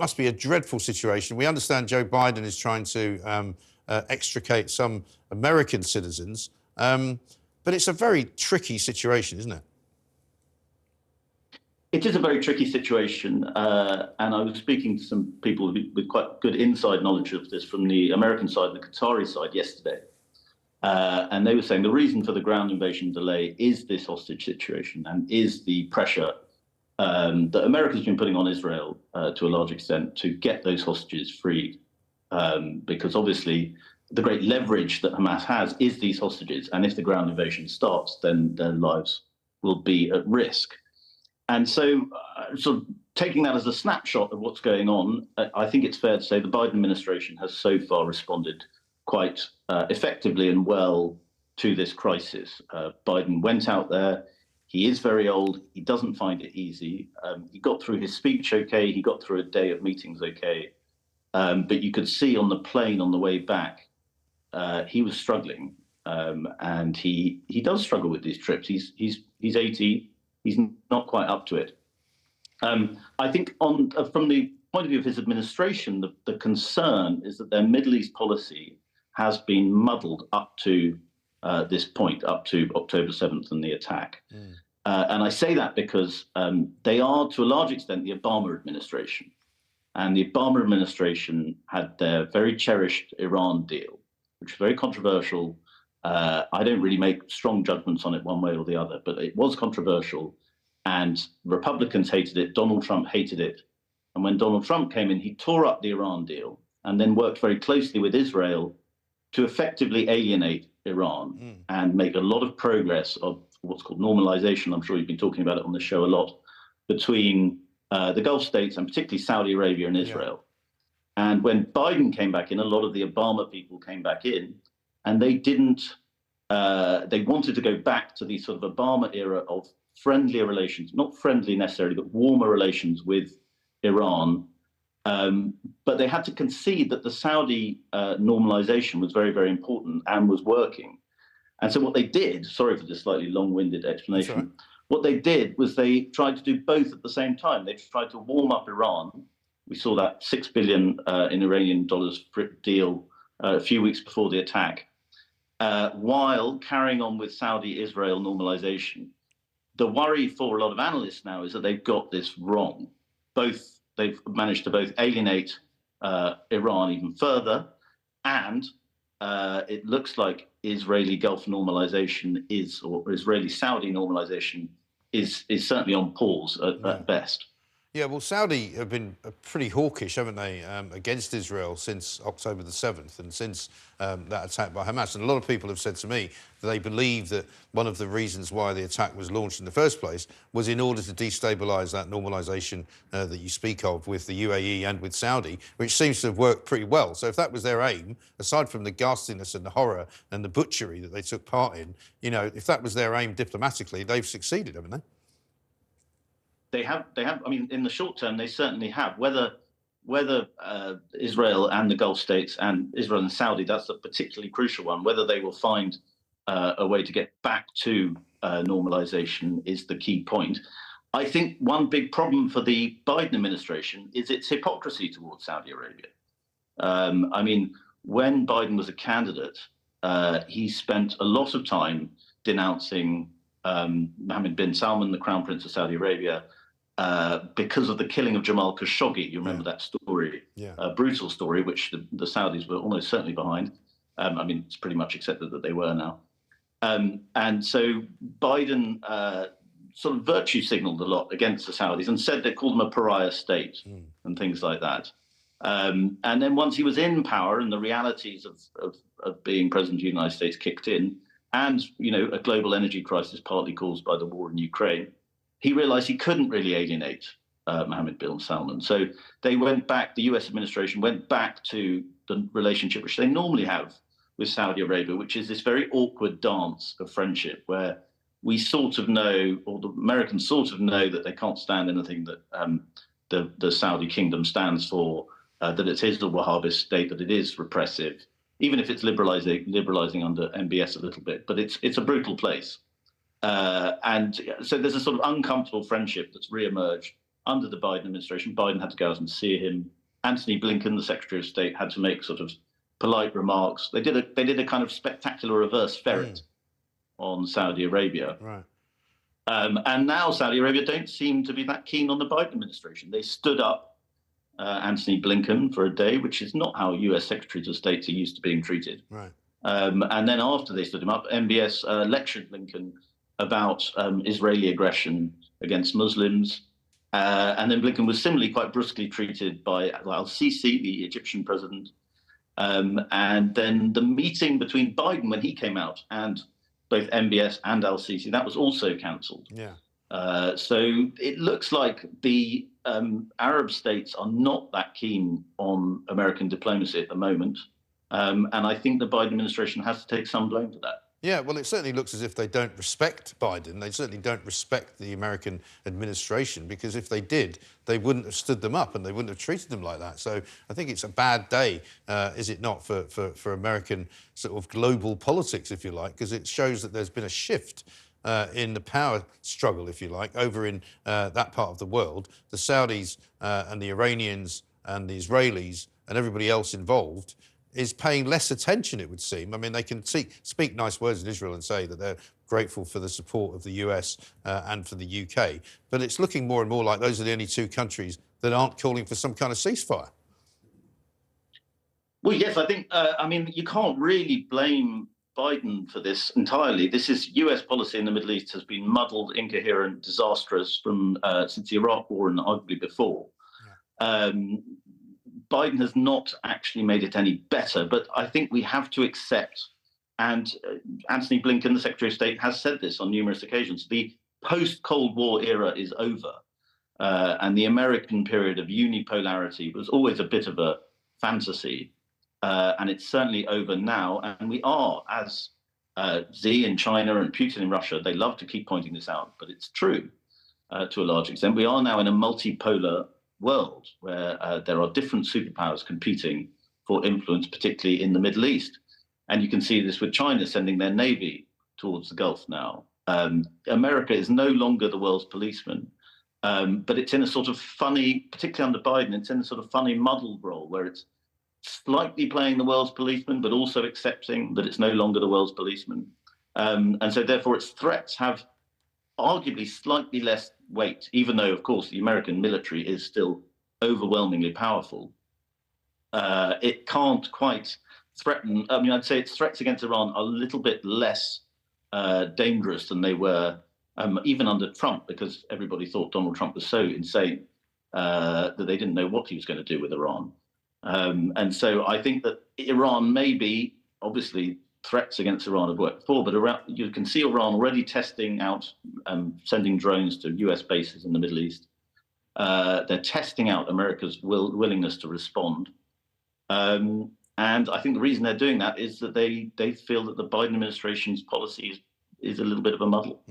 must be a dreadful situation. We understand Joe Biden is trying to extricate some American citizens, but it's a very tricky situation, isn't it? It is a very tricky situation, and I was speaking to some people with quite good inside knowledge of this from the American side and the Qatari side yesterday. And they were saying the reason for the ground invasion delay is this hostage situation and is the pressure that America's been putting on Israel to a large extent to get those hostages freed. Because obviously the great leverage that Hamas has is these hostages. And if the ground invasion starts, then their lives will be at risk. And so sort of taking that as a snapshot of what's going on, I think it's fair to say the Biden administration has so far responded quite effectively and well to this crisis. Biden went out there. He is very old. He doesn't find it easy. He got through his speech okay. He got through a day of meetings okay. But you could see on the plane on the way back, he was struggling. And he does struggle with these trips. He's 80. He's not quite up to it. I think from the point of view of his administration, the concern is that their Middle East policy has been muddled up to this point, up to October 7th and the attack. And I say that because they are, to a large extent, the Obama administration. And the Obama administration had their very cherished Iran deal, which was very controversial. I don't really make strong judgments on it one way or the other, but it was controversial. And Republicans hated it. Donald Trump hated it. And when Donald Trump came in, he tore up the Iran deal and then worked very closely with Israel to effectively alienate Iran and make a lot of progress of what's called normalization. I'm sure you've been talking about it on the show a lot, between the Gulf states and particularly Saudi Arabia and Israel. Yeah. And when Biden came back in, a lot of the Obama people came back in, and they didn't, they wanted to go back to the sort of Obama era of friendlier relations, not friendly necessarily, but warmer relations with Iran. But they had to concede that the Saudi normalization was very, very important and was working. And so what they did, sorry for this slightly long-winded explanation, right. What they did was they tried to do both at the same time. They tried to warm up Iran. We saw that $6 billion in Iranian dollars deal a few weeks before the attack, while carrying on with Saudi-Israel normalization. The worry for a lot of analysts now is that they've got this wrong. They've managed to both alienate Iran even further, and it looks like Israeli Gulf normalization or Israeli-Saudi normalization is certainly on pause at best. Yeah, well, Saudi have been pretty hawkish, haven't they, against Israel since October the 7th and since that attack by Hamas. And a lot of people have said to me that they believe that one of the reasons why the attack was launched in the first place was in order to destabilise that normalisation that you speak of with the UAE and with Saudi, which seems to have worked pretty well. So if that was their aim, aside from the ghastliness and the horror and the butchery that they took part in, you know, if that was their aim diplomatically, they've succeeded, haven't they? They have. I mean, in the short term, they certainly have. Whether Israel and the Gulf states and Israel and Saudi, that's a particularly crucial one. Whether they will find a way to get back to normalization is the key point. I think one big problem for the Biden administration is its hypocrisy towards Saudi Arabia. I mean, when Biden was a candidate, he spent a lot of time denouncing Mohammed bin Salman, the Crown Prince of Saudi Arabia, because of the killing of Jamal Khashoggi. You remember that story, a brutal story, which the Saudis were almost certainly behind. I mean, it's pretty much accepted that they were now. And so Biden sort of virtue signaled a lot against the Saudis and said they called them a pariah state and things like that. And then once he was in power and the realities of being president of the United States kicked in, and, you know, a global energy crisis partly caused by the war in Ukraine, he realized he couldn't really alienate Mohammed bin Salman. So they went back, the U.S. administration went back to the relationship which they normally have with Saudi Arabia, which is this very awkward dance of friendship where we sort of know, or the Americans sort of know, that they can't stand anything that the Saudi kingdom stands for, that it is a Wahhabist state, that it is repressive, even if it's liberalizing under MBS a little bit, but it's a brutal place. And so there's a sort of uncomfortable friendship that's reemerged under the Biden administration, Biden had to go out and see him. Antony Blinken, the Secretary of State, had to make sort of polite remarks. They did a kind of spectacular reverse ferret on Saudi Arabia. Right. And now Saudi Arabia don't seem to be that keen on the Biden administration. They stood up Antony Blinken for a day, which is not how US Secretaries of State are used to being treated. Right. And then after they stood him up, MBS lectured Blinken about Israeli aggression against Muslims. And then Blinken was similarly quite brusquely treated by al-Sisi, the Egyptian president. And then the meeting between Biden when he came out and both MBS and al-Sisi, that was also cancelled. Yeah. So it looks like the Arab states are not that keen on American diplomacy at the moment. And I think the Biden administration has to take some blame for that. Yeah, well, it certainly looks as if they don't respect Biden. They certainly don't respect the American administration, because if they did, they wouldn't have stood them up and they wouldn't have treated them like that. So I think it's a bad day, is it not, for American sort of global politics, if you like, because it shows that there's been a shift in the power struggle, if you like, over in that part of the world. The Saudis and the Iranians and the Israelis and everybody else involved is paying less attention, it would seem. I mean, they can speak nice words in Israel and say that they're grateful for the support of the US and for the UK, but it's looking more and more like those are the only two countries that aren't calling for some kind of ceasefire. Well, yes, I think, I mean, you can't really blame Biden for this entirely. This is US policy in the Middle East has been muddled, incoherent, disastrous from since the Iraq War and arguably before. Yeah. Biden has not actually made it any better, but I think we have to accept, and Antony Blinken, the Secretary of State, has said this on numerous occasions, the post-Cold War era is over, and the American period of unipolarity was always a bit of a fantasy, and it's certainly over now, and we are, as Xi in China and Putin in Russia, they love to keep pointing this out, but it's true to a large extent. We are now in a multipolar world where there are different superpowers competing for influence, particularly in the Middle East. And you can see this with China sending their navy towards the Gulf now. America is no longer the world's policeman, but it's in a sort of funny, particularly under Biden, it's in a sort of funny muddled role where it's slightly playing the world's policeman, but also accepting that it's no longer the world's policeman. And so therefore its threats have arguably slightly less weight, even though, of course, the American military is still overwhelmingly powerful. It can't quite threaten, I mean, I'd say its threats against Iran are a little bit less dangerous than they were even under Trump, because everybody thought Donald Trump was so insane that they didn't know what he was going to do with Iran. And so I think that Iran may be, obviously, threats against Iran have worked before, but you can see Iran already testing out, sending drones to US bases in the Middle East. They're testing out America's willingness to respond. And I think the reason they're doing that is that they feel that the Biden administration's policy is a little bit of a muddle.